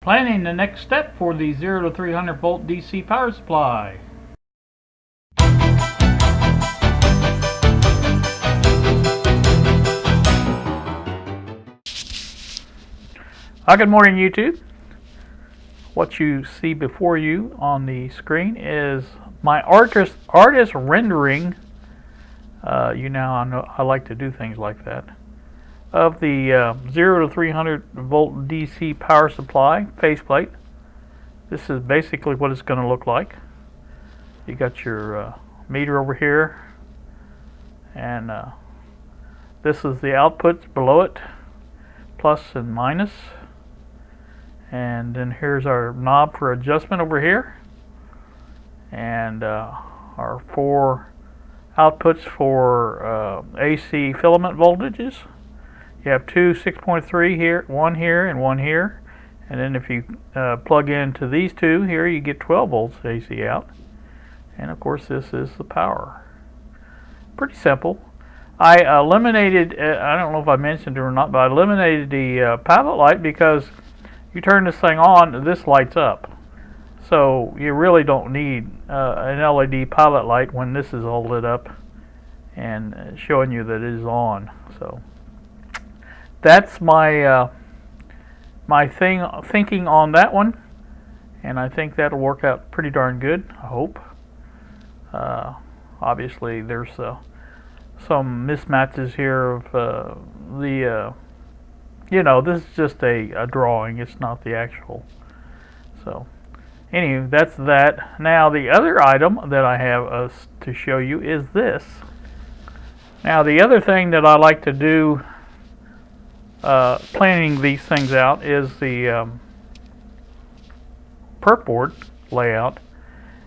Planning the next step for the 0 to 300 volt DC power supply. Good morning, YouTube. What you see before you on the screen is my artist rendering. You know I like to do things like that. Of the 0 to 300 volt DC power supply faceplate. This is basically what it's going to look like. You got your meter over here, and this is the outputs below it, plus and minus. And then here's our knob for adjustment over here, and our 4 outputs for AC filament voltages. You have 2 6.3 here, one here, and one here. And then if you plug into these two here, you get 12 volts AC out. And of course, this is the power. Pretty simple. I eliminated, I don't know if I mentioned it or not, but I eliminated the pilot light because you turn this thing on, this lights up. So you really don't need an LED pilot light when this is all lit up and showing you that it is on. So that's my thinking on that one, and I think that'll work out pretty darn good, I hope. Obviously there's some mismatches here of you know, this is just a drawing, it's not the actual. So anyway, that's that. Now the other item that I have to show you is this. Now the other thing that I like to do planning these things out is the perk board layout,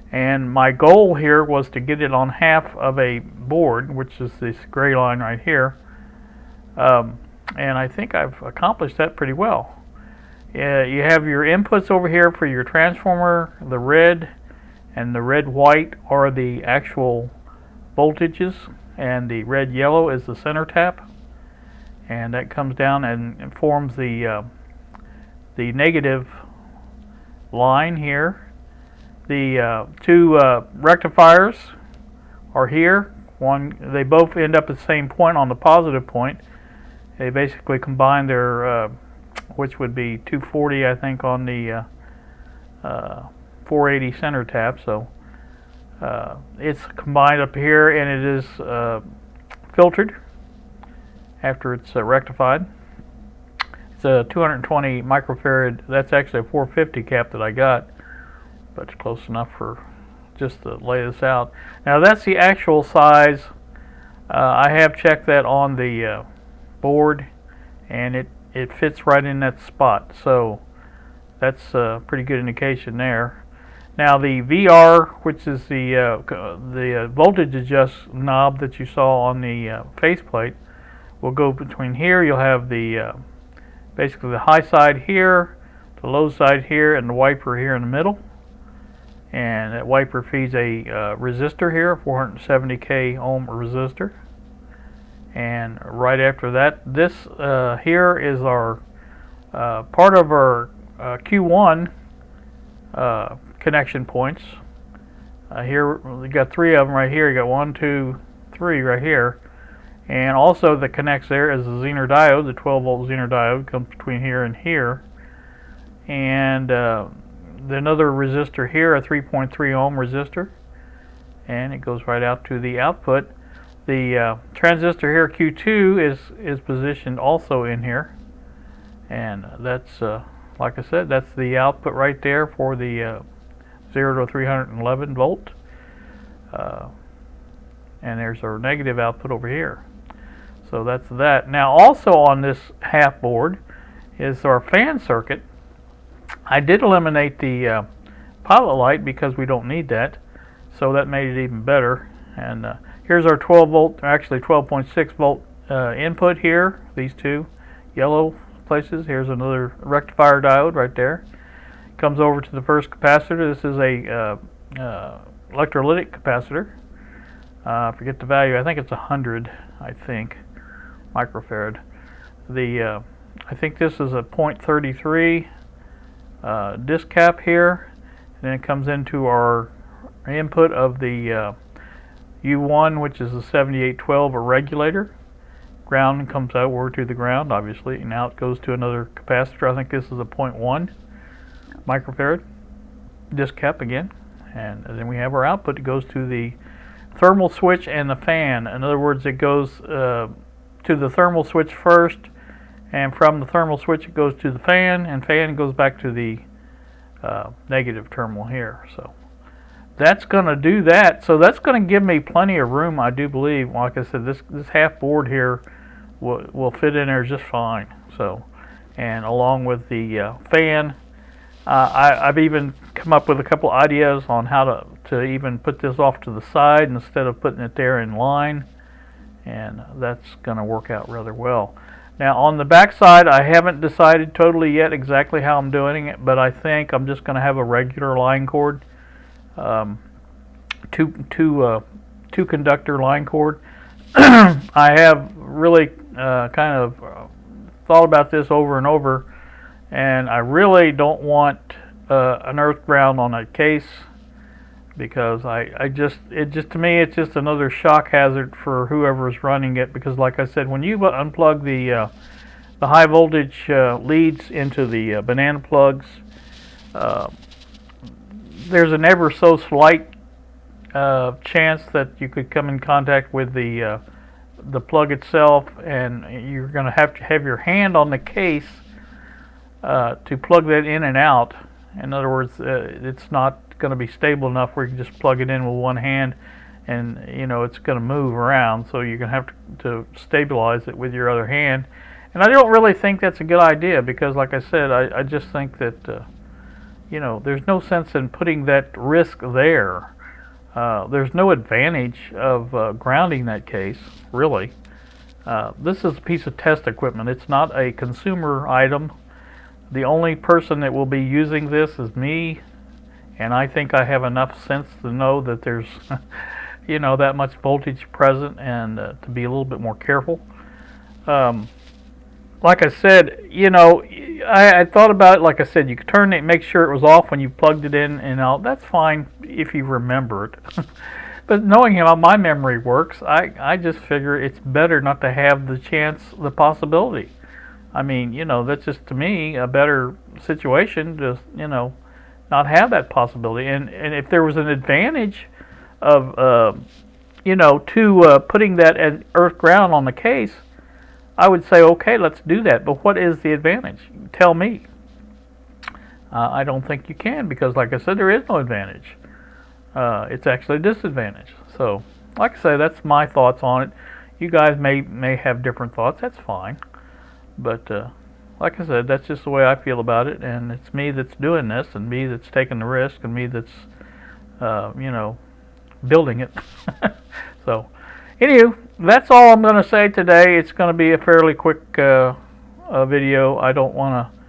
and my goal here was to get it on half of a board, which is this gray line right here, and I think I've accomplished that pretty well. You have your inputs over here for your transformer. The red and the red-white are the actual voltages, and the red-yellow is the center tap. And that comes down and forms the negative line here. The 2 rectifiers are here. They both end up at the same point on the positive point. They basically combine their, which would be 240, I think, on the 480 center tap. So it's combined up here, and it is filtered after it's rectified. It's a 220 microfarad. That's actually a 450 cap that I got, but it's close enough for just to lay this out. Now that's the actual size. I have checked that on the board, and it fits right in that spot. So that's a pretty good indication there. Now the VR, which is the voltage adjust knob that you saw on the faceplate, will go between here. You'll have the basically the high side here, the low side here, and the wiper here in the middle. And that wiper feeds a resistor here, 470k ohm resistor. And right after that, this here is our part of our Q1 connection points. Here we got 3 of them right here. You got 1, 2, 3 right here. And also that connects there is the Zener diode, the 12 volt Zener diode comes between here and here. And another resistor here, a 3.3 ohm resistor. And it goes right out to the output. The transistor here, Q2, is positioned also in here. And that's, like I said, that's the output right there for the 0 to 311 volt. And there's our negative output over here. So that's that. Now also on this half board is our fan circuit. I did eliminate the pilot light because we don't need that, so that made it even better. And here's our 12 volt, actually 12.6 volt input here, these 2 yellow places. Here's another rectifier diode right there. Comes over to the first capacitor. This is a electrolytic capacitor. I forget the value. I think it's 100, I think, microfarad. I think this is a 0.33 disc cap here, and then it comes into our input of the U1, which is a 7812, a regulator. Ground comes over to the ground, obviously. Now it goes to another capacitor. I think this is a 0.1 microfarad disc cap again. And then we have our output. It goes to the thermal switch and the fan. In other words, it goes to the thermal switch first, and from the thermal switch it goes to the fan, and fan goes back to the negative terminal here. So that's going to do that. So that's going to give me plenty of room, I do believe. Like I said, this half board here will fit in there just fine. So, and along with the fan, I've even come up with a couple ideas on how to even put this off to the side instead of putting it there in line, and that's going to work out rather well. Now on the back side, I haven't decided totally yet exactly how I'm doing it, but I think I'm just going to have a regular line cord, two conductor line cord. I have really kind of thought about this over and over, and I really don't want an earth ground on that case, because to me it's just another shock hazard for whoever's running it. Because like I said, when you unplug the high voltage leads into the banana plugs, there's an ever so slight chance that you could come in contact with the plug itself, and you're going to have your hand on the case to plug that in and out. In other words, it's not going to be stable enough where you can just plug it in with one hand, and it's going to move around. So you're going to have to stabilize it with your other hand. And I don't really think that's a good idea, because like I said, I just think that there's no sense in putting that risk there. There's no advantage of grounding that case, really. This is a piece of test equipment. It's not a consumer item. The only person that will be using this is me, and I think I have enough sense to know that there's that much voltage present, and to be a little bit more careful. Like I said, I thought about it. Like I said, you could turn it, make sure it was off when you plugged it in and out. That's fine if you remember it. But knowing how my memory works, I just figure it's better not to have the possibility. I mean, that's just, to me, a better situation to, not have that possibility. And if there was an advantage of, putting that at earth ground on the case, I would say, okay, let's do that. But what is the advantage? Tell me. I don't think you can, because like I said, there is no advantage. It's actually a disadvantage. So, like I say, that's my thoughts on it. You guys may have different thoughts. That's fine. But like I said, that's just the way I feel about it, and it's me that's doing this, and me that's taking the risk, and me that's building it. So anywho, that's all I'm going to say today. It's going to be a fairly quick video. I don't want to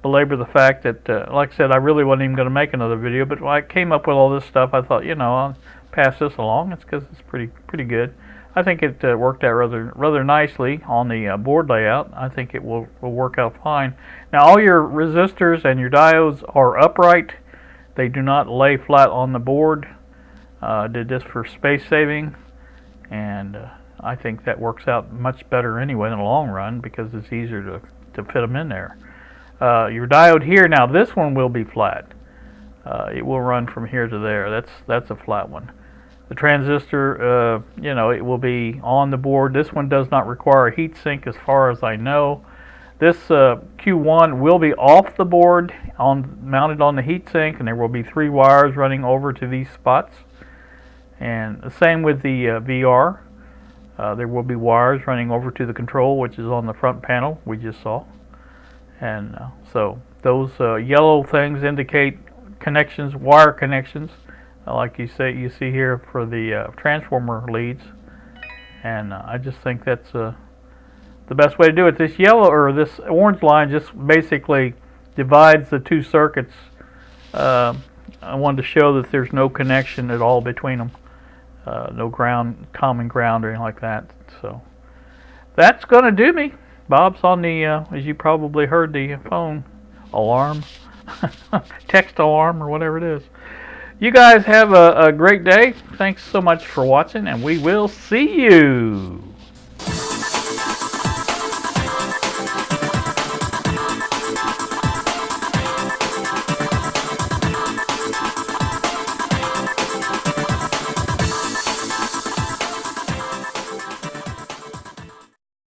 belabor the fact that, like I said, I really wasn't even going to make another video, but when I came up with all this stuff, I thought, I'll pass this along. It's because it's pretty good. I think it worked out rather nicely on the board layout. I think it will work out fine. Now, all your resistors and your diodes are upright. They do not lay flat on the board. Did this for space saving, and I think that works out much better anyway in the long run, because it's easier to fit them in there. Your diode here, now this one will be flat. It will run from here to there. That's a flat one. The transistor, it will be on the board. This one does not require a heat sink as far as I know. This Q1 will be off the board, mounted on the heat sink, and there will be 3 wires running over to these spots. And the same with the VR. There will be wires running over to the control, which is on the front panel we just saw. And so those yellow things indicate connections, wire connections, like you see here for the transformer leads. And I just think that's the best way to do it. This yellow or this orange line just basically divides the two circuits. I wanted to show that there's no connection at all between them. No common ground or anything like that. So that's going to do me. Bob's on the, as you probably heard, the phone alarm. text alarm or whatever it is. You guys have a great day. Thanks so much for watching, and we will see you.